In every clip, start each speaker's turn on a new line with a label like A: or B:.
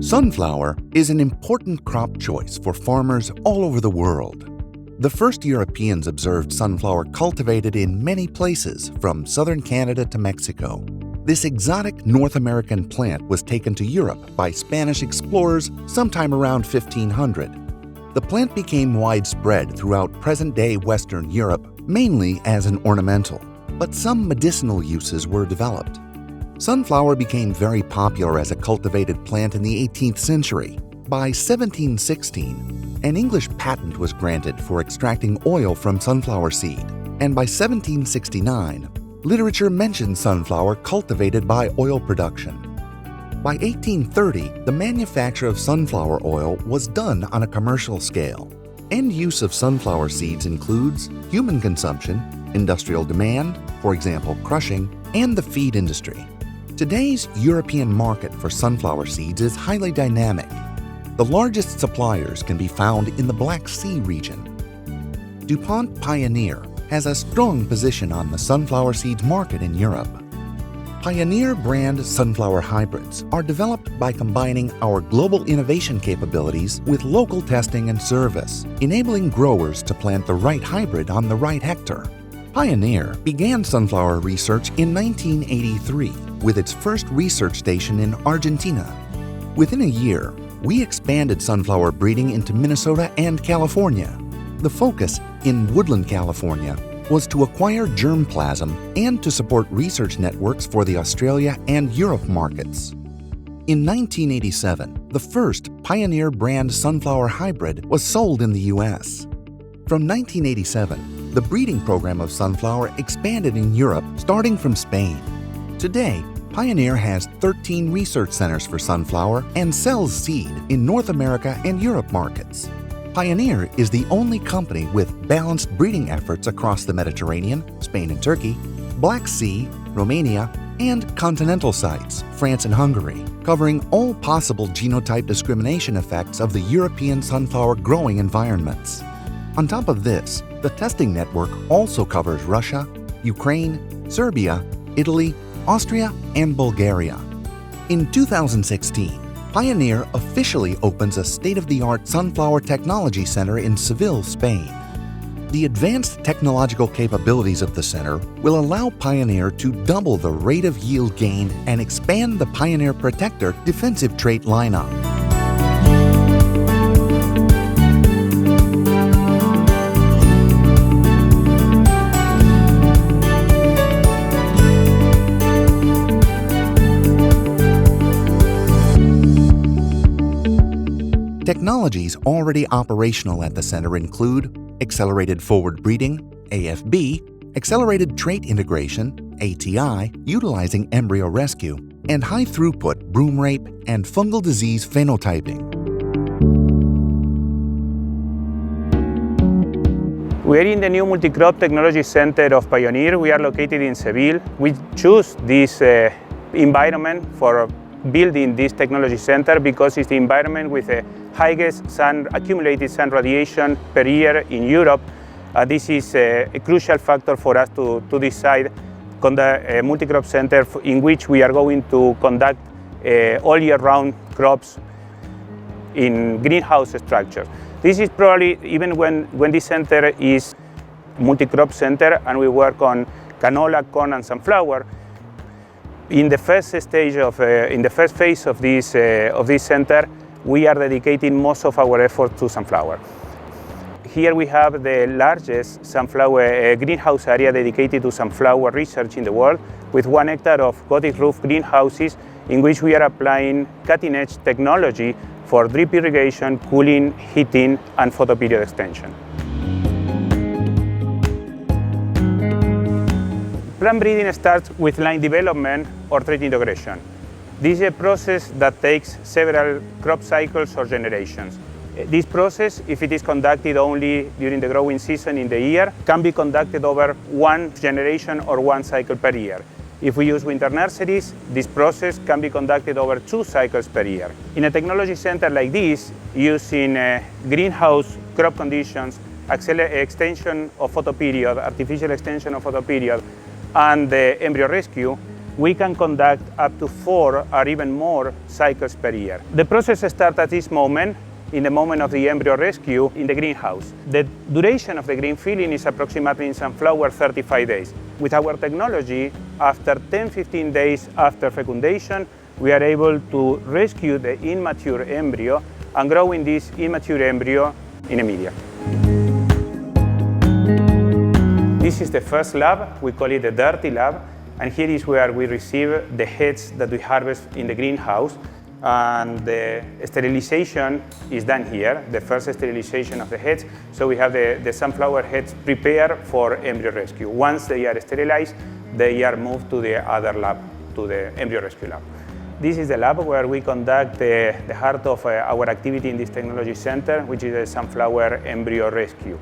A: Sunflower is an important crop choice for farmers all over the world. The first Europeans observed sunflower cultivated in many places, from southern Canada to Mexico. This exotic North American plant was taken to Europe by Spanish explorers sometime around 1500. The plant became widespread throughout present-day Western Europe, mainly as an ornamental, but some medicinal uses were developed. Sunflower became very popular as a cultivated plant in the 18th century. By 1716, an English patent was granted for extracting oil from sunflower seed, and by 1769, literature mentioned sunflower cultivated by oil production. By 1830, the manufacture of sunflower oil was done on a commercial scale. End use of sunflower seeds includes human consumption, industrial demand, for example crushing, and the feed industry. Today's European market for sunflower seeds is highly dynamic. The largest suppliers can be found in the Black Sea region. DuPont Pioneer has a strong position on the sunflower seeds market in Europe. Pioneer brand sunflower hybrids are developed by combining our global innovation capabilities with local testing and service, enabling growers to plant the right hybrid on the right hectare. Pioneer began sunflower research in 1983 with its first research station in Argentina. Within a year, we expanded sunflower breeding into Minnesota and California. The focus in Woodland, California, was to acquire germplasm and to support research networks for the Australia and Europe markets. In 1987, the first Pioneer brand sunflower hybrid was sold in the U.S. From 1987, the breeding program of sunflower expanded in Europe, starting from Spain. Today, Pioneer has 13 research centers for sunflower and sells seed in North America and Europe markets. Pioneer is the only company with balanced breeding efforts across the Mediterranean, Spain and Turkey, Black Sea, Romania, and continental sites, France and Hungary, covering all possible genotype discrimination effects of the European sunflower growing environments. On top of this, the testing network also covers Russia, Ukraine, Serbia, Italy, Austria, and Bulgaria. In 2016, Pioneer officially opens a state-of-the-art sunflower technology center in Seville, Spain. The advanced technological capabilities of the center will allow Pioneer to double the rate of yield gain and expand the Pioneer Protector defensive trait lineup. Technologies already operational at the center include accelerated forward breeding, AFB, accelerated trait integration, ATI, utilizing embryo rescue, and high-throughput broom rape and fungal disease phenotyping.
B: We are in the new Multi-Crop Technology Center of Pioneer. We are located in Seville. We choose this environment for building this technology center because it's the environment with the highest accumulated sun radiation per year in Europe. This is a crucial factor for us to decide conduct a multi-crop center in which we are going to conduct all year round crops in greenhouse structures. This is probably, even when this center is multi-crop center and we work on canola, corn and sunflower, in the first stage of, in the first phase of this center, we are dedicating most of our effort to sunflower. Here we have the largest sunflower greenhouse area dedicated to sunflower research in the world, with 1 hectare of Gothic roof greenhouses in which we are applying cutting-edge technology for drip irrigation, cooling, heating, and photoperiod extension. Plant breeding starts with line development or trait integration. This is a process that takes several crop cycles or generations. This process, if it is conducted only during the growing season in the year, can be conducted over 1 generation or 1 cycle per year. If we use winter nurseries, this process can be conducted over 2 cycles per year. In a technology center like this, using greenhouse crop conditions, extension of photoperiod, artificial extension of photoperiod, and the embryo rescue, we can conduct up to 4 or even more cycles per year. The process starts at this moment, in the moment of the embryo rescue in the greenhouse. The duration of the green filling is approximately in sunflower 35 days. With our technology, after 10-15 days after fecundation, we are able to rescue the immature embryo and grow in this immature embryo in a media. This is the first lab. We call it the dirty lab. And here is where we receive the heads that we harvest in the greenhouse. And the sterilization is done here, the first sterilization of the heads. So we have the sunflower heads prepared for embryo rescue. Once they are sterilized, they are moved to the other lab, to the embryo rescue lab. This is the lab where we conduct the heart of our activity in this technology center, which is the sunflower embryo rescue.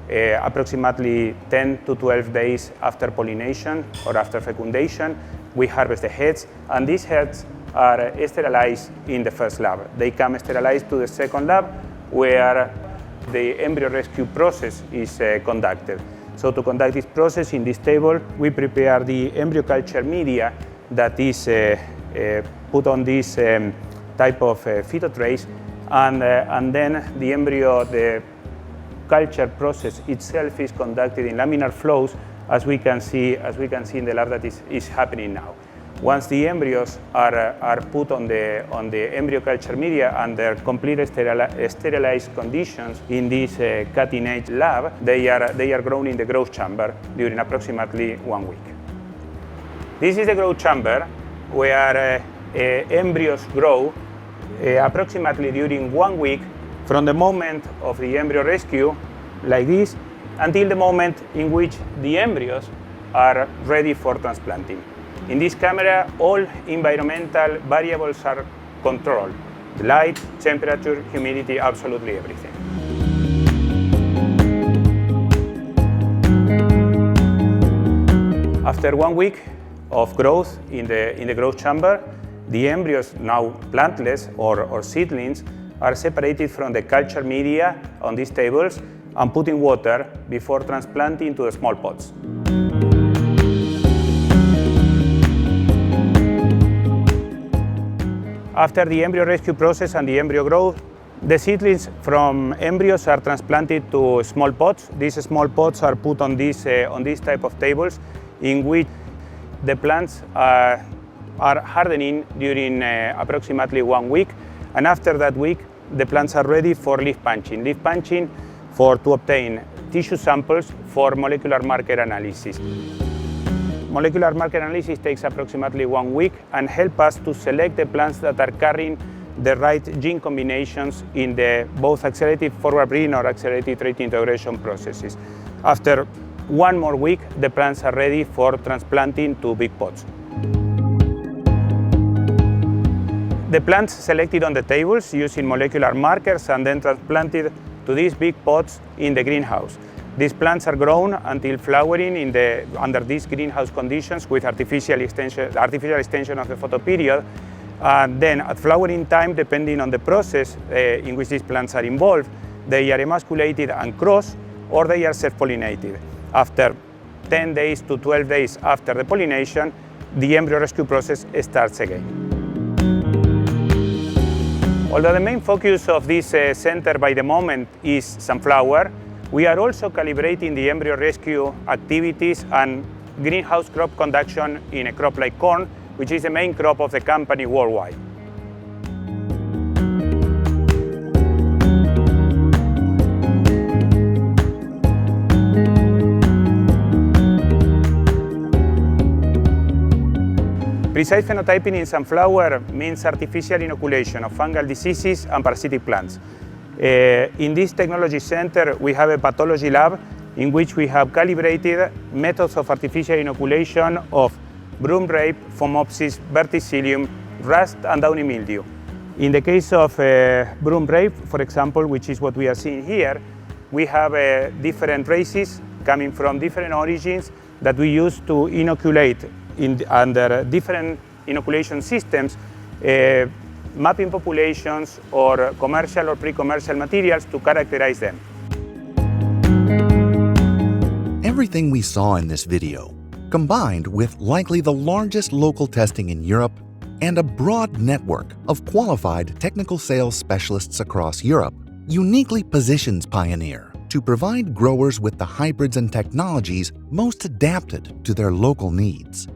B: Approximately 10 to 12 days after pollination or after fecundation, we harvest the heads, and these heads are sterilized in the first lab. They come sterilized to the second lab, where the embryo rescue process is conducted. So to conduct this process in this table, we prepare the embryo culture media that is put on this type of phytotrays, and then the embryo, the culture process itself is conducted in laminar flows, as we can see in the lab that is happening now. Once the embryos are put on the embryo culture media under complete sterilized conditions in this cutting-edge lab, they are grown in the growth chamber during approximately 1 week. This is the growth chamber where embryos grow approximately during 1 week from the moment of the embryo rescue, like this, until the moment in which the embryos are ready for transplanting. In this camera, all environmental variables are controlled. The light, temperature, humidity, absolutely everything. After 1 week of growth in the growth chamber, the embryos, now plantless or seedlings, are separated from the culture media on these tables and put in water before transplanting to the small pots. After the embryo rescue process and the embryo growth, the seedlings from embryos are transplanted to small pots. These small pots are put on these type of tables, in which the plants are hardening during approximately 1 week, and after that week, the plants are ready for leaf punching. Leaf punching to obtain tissue samples for molecular marker analysis. Molecular marker analysis takes approximately 1 week and help us to select the plants that are carrying the right gene combinations in the both accelerated forward breeding or accelerated trait integration processes. After 1 more week, the plants are ready for transplanting to big pots. The plants selected on the tables using molecular markers and then transplanted to these big pots in the greenhouse. These plants are grown until flowering under these greenhouse conditions with artificial extension of the photoperiod. Then at flowering time, depending on the process in which these plants are involved, they are emasculated and crossed, or they are self-pollinated. After 10 days to 12 days after the pollination, the embryo rescue process starts again. Although the main focus of this center by the moment is sunflower, we are also calibrating the embryo rescue activities and greenhouse crop conduction in a crop like corn, which is the main crop of the company worldwide. Precise phenotyping in sunflower means artificial inoculation of fungal diseases and parasitic plants. In this technology center, we have a pathology lab in which we have calibrated methods of artificial inoculation of broom rape, Phomopsis, verticillium, rust, and downy mildew. In the case of broom rape, for example, which is what we are seeing here, we have different races coming from different origins that we use to inoculate under different inoculation systems, mapping populations or commercial or pre-commercial materials to characterize them.
A: Everything we saw in this video combined with likely the largest local testing in Europe and a broad network of qualified technical sales specialists across Europe, uniquely positions Pioneer to provide growers with the hybrids and technologies most adapted to their local needs.